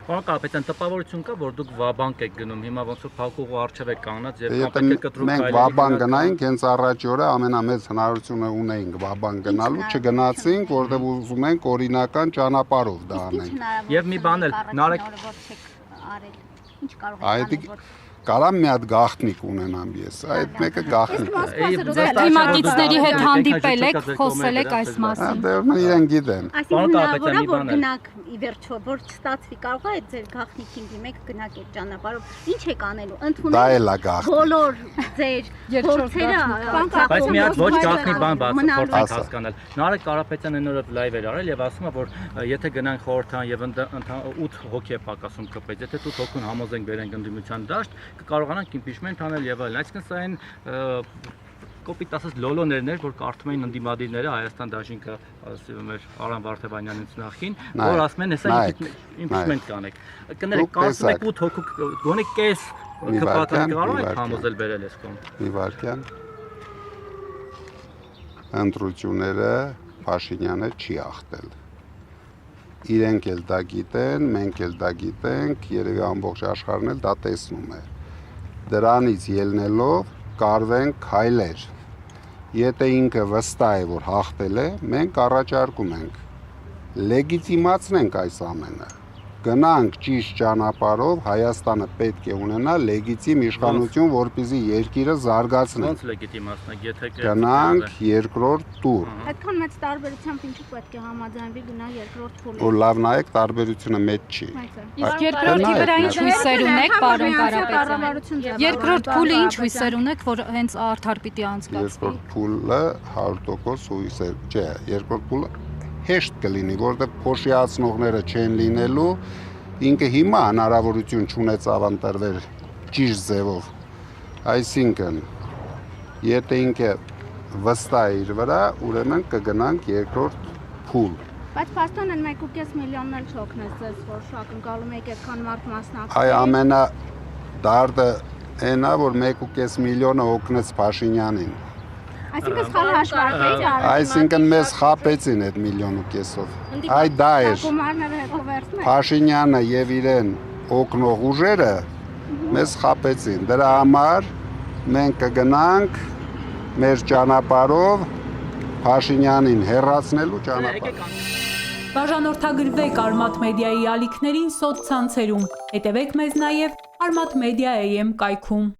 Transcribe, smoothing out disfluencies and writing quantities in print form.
Պարոն Կարապետյան, տպավորություն կա, որ դուք վաբանկ եք գնում, հիմա ոնց որ փակուղու առջև եք կանգնած եւ պետք է կտրուկ մենք վաբանկ գնայինք, հենց առաջի օրը ամենամեծ հնարավորությունը ունեինք վաբանկ գնալու, չգնացինք, որտեղ ուզում ենք օրինական ճանապարհով դա անենք։ Եւ մի բան էլ, Նարեկ, ինչ կարող եք անել։ Կարամ մի հատ գաղտնիք ունենամ ես, այդ մեկը գաղտնիք է։ Դիմակիցների հետ հանդիպել եք, խոսել եք այս մասին։ Դե իրեն գիտեն։ Այսինքն հնարավոր է որ գնաք ի վերջո, որ չստացվի, կարող է ձեր գաղտնիքին դիմեք գնաք այդ ճանապարհով։ Ինչ եք անելու, ընդունել բոլոր ձեր փորձերը։ Բայց մի հատ ոչ գաղտնի բան փորձենք հասկանալ։ Նարեկ Կարապետյանը նորով լայվ էր արել եւ ասում է, որ եթե գնանք խորհրդան եւ 8 հոգի է պակասում կպետ, եթե 8 հոգուն համոզենք բերենք ընդդիմության դաշտ, կկարողանանք impeachment անել եւ այլն։ Այսինքն սա այն կոպիտ ասած լոլոներն էր, որ կարդում էին ընդդիմադիրները Հայաստան դաշինքը, ասում էր Արամ Վարդևանյանից նախին, որ ասում են, հեսա impeachment կանեք։ Կներեք, կարծում եք 8 հոգու գոնե կես կպատակ կարող եք համոզել բերել այս կողմ։ Մի վարքյան։ Ընտրությունները Փաշինյանը չի ախտել։ Իրենք էլ դա գիտեն, մենք էլ դա գիտենք, երևի ամբողջ աշխարհն էլ դա տեսնում է։ Դրանից ելնելով կարվենք քայլեր։ Եթե ինքը վստահ է, որ հաղթել է, մենք առաջարկում ենք լեգիտիմացնենք այս ամենը։ Գնանք ճիշտ ճանապարհով, Հայաստանը պետք է ունենա լեգիտիմ իշխանություն, որպեսզի երկիրը զարգացնի։ Ոնց լեգիտիմացնենք, եթե գնանք երկրորդ տուր։ Այդքան մեծ տարբերությամբ ինչու պետք է համաձայնվի գնալ երկրորդ փուլը։ Որ լավ նայեք, տարբերությունը մեծ չի։ Իսկ երկրորդի վրա ինչ հույսեր ունեք, պարոն Կարապետյան։ Երկրորդ փուլը ինչ հույսեր ունեք, որ հենց արդար պիտի անցկացվի։ Երկրորդ փուլը 100% հույսեր, չէ, երկրորդ փուլը հեշտ կլինի, որտեղ փոշիացնողները չեն լինելու, ինքը հիմա հնարավորություն չունեցավ ընտրվել ճիշտ ձևով։ Այսինքն, եթե ինքը վստահ է իր վրա, ուրեմն կգնանք երկրորդ փուլ։ Բայց փաստորեն 1.5 միլիոնն էլ չօգնեց ձեզ, որ ակնկալում եք այդքան մարդ մասնակցի։ Այ ամենադարդը այն է, որ 1.5 միլիոնը օգնեց Փաշինյանին։ Այսինքն սխալ հաշվարկվեց, այսինքն մեզ խապեցին այդ 1.5 միլիոնով։ Այ դա էր։ Գումարները հետո վերցնեք։ Փաշինյանը եւ իրեն օգնող ուժերը մեզ խապեցին։ Դրա համար մենք կգնանք մեր ճանապարհով Փաշինյանին հեռացնելու ճանապարհով։ Բաժանորդագրվեք Արմաթ մեդիայի ալիքներին սոցցանցերում։ Հետևեք մեզ նաև Armat Media AM կայքում։